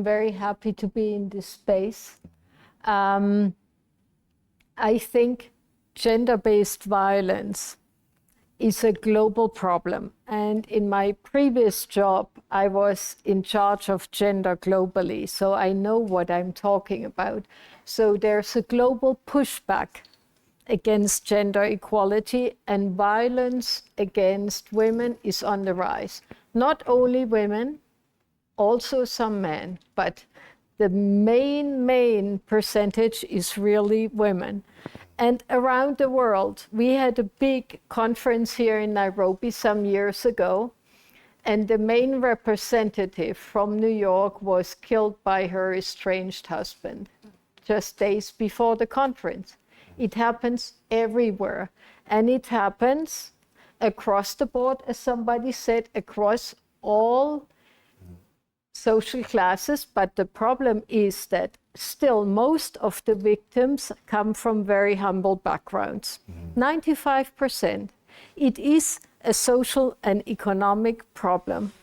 very happy to be in this space. I think gender-based violence is a global problem. And in my previous job, I was in charge of gender globally, so I know what I'm talking about. So there's a global pushback against gender equality, and violence against women is on the rise. Not only women, also some men, but the main percentage is really women. And around the world, we had a big conference here in Nairobi some years ago, and the main representative from New York was killed by her estranged husband just days before the conference. It happens everywhere, and it happens across the board, as somebody said, across all social classes, but the problem is that still most of the victims come from very humble backgrounds. 95%. It is a social and economic problem.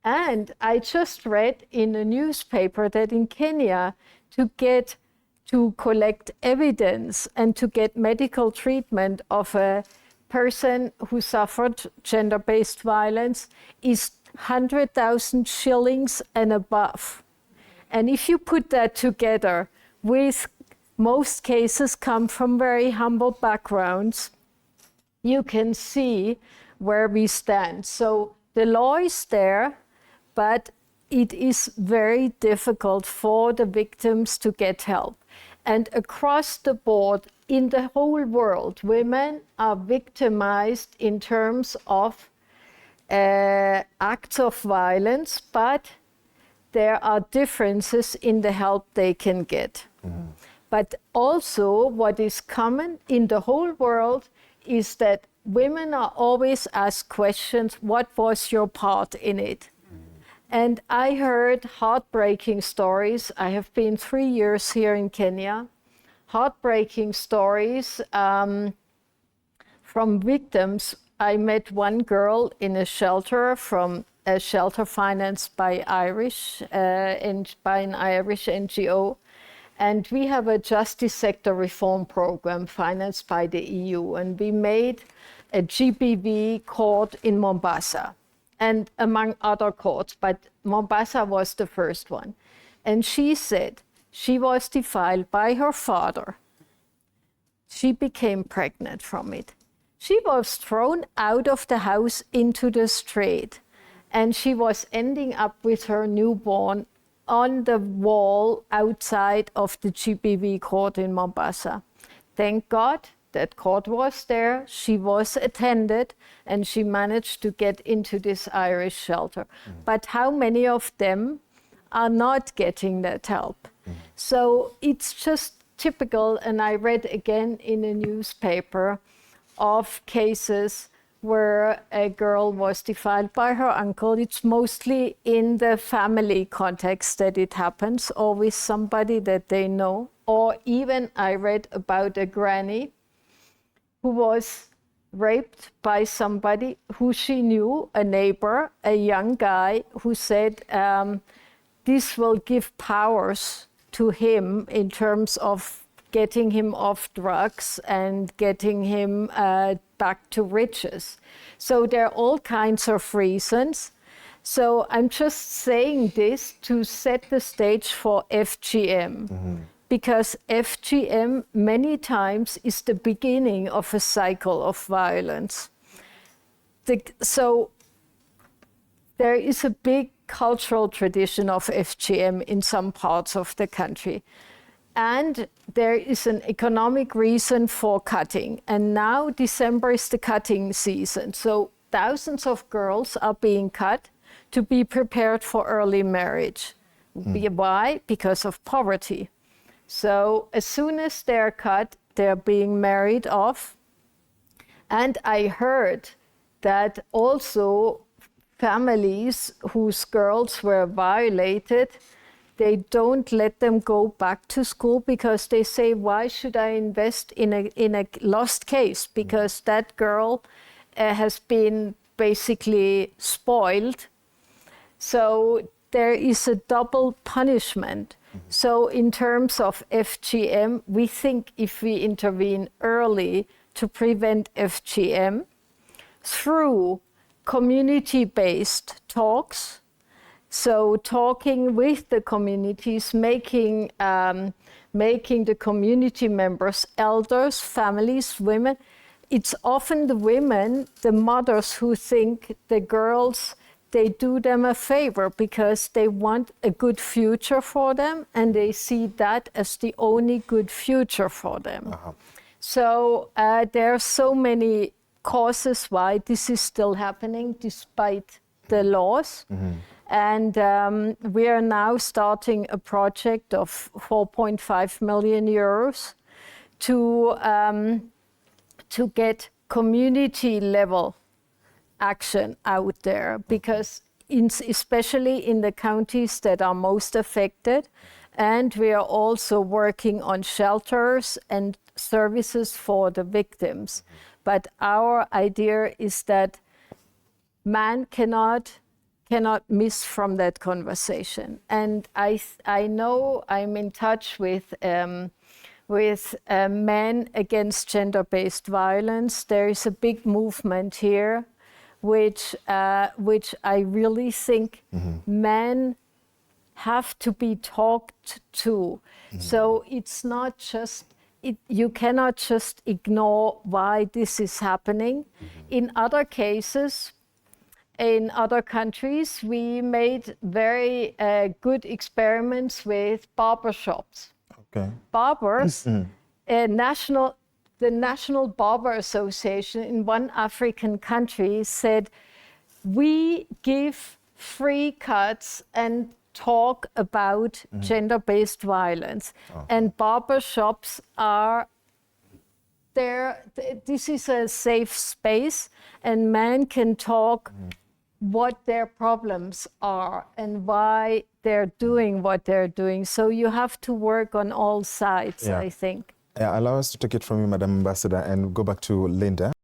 And I just read in a newspaper that in Kenya, to collect evidence and to get medical treatment of a person who suffered gender-based violence is 100,000 shillings and above. And if you put that together with most cases come from very humble backgrounds, you can see where we stand. So the law is there, but it is very difficult for the victims to get help. And across the board, in the whole world, women are victimized in terms of acts of violence, but there are differences in the help they can get. But also what is common in the whole world is that women are always asked questions, what was your part in it? And I heard heartbreaking stories. I have been 3 years here in Kenya. Heartbreaking stories from victims. I met one girl in a shelter from a shelter financed by by an Irish NGO. And we have a justice sector reform program financed by the EU. And we made a GBV court in Mombasa, and among other courts, but Mombasa was the first one. And she said she was defiled by her father. She became pregnant from it. She was thrown out of the house into the street, and she was ending up with her newborn on the wall outside of the GBV court in Mombasa. Thank God that court was there, she was attended, and she managed to get into this Irish shelter. But how many of them are not getting that help? So it's just typical, and I read again in a newspaper of cases where a girl was defiled by her uncle. It's mostly in the family context that it happens, or with somebody that they know. Or even I read about a granny who was raped by somebody who she knew, a neighbor, a young guy, who said, this will give powers to him in terms of getting him off drugs and getting him back to riches. So there are all kinds of reasons. So I'm just saying this to set the stage for FGM, because FGM many times is the beginning of a cycle of violence. So there is a big cultural tradition of FGM in some parts of the country. And there is an economic reason for cutting. And now December is the cutting season. So thousands of girls are being cut to be prepared for early marriage. Why? Because of poverty. So as soon as they're cut, they're being married off. And I heard that also families whose girls were violated, they don't let them go back to school because they say, why should I invest in a lost case? Because that girl has been basically spoiled. So there is a double punishment. So in terms of FGM, we think if we intervene early to prevent FGM through community-based talks, so talking with the communities, making the community members, elders, families, women. It's often the women, the mothers, who think the girls, they do them a favor because they want a good future for them, and they see that as the only good future for them. So there are so many causes why this is still happening despite the laws. And we are now starting a project of 4.5 million euros to get community level action out there, because especially in the counties that are most affected. And we are also working on shelters and services for the victims. But our idea is that man cannot miss from that conversation. And I know I'm in touch with Men Against Gender-Based Violence. There is a big movement here, which I really think men have to be talked to. So it's not just, you cannot just ignore why this is happening. In other cases, in other countries, we made very good experiments with barber shops. Barbers, the National Barber Association in one African country said, we give free cuts and talk about gender-based violence. And barber shops are there. This is a safe space, and men can talk what their problems are and why they're doing what they're doing. So you have to work on all sides, I think. Allow us to take it from you, Madam Ambassador, and go back to Linda.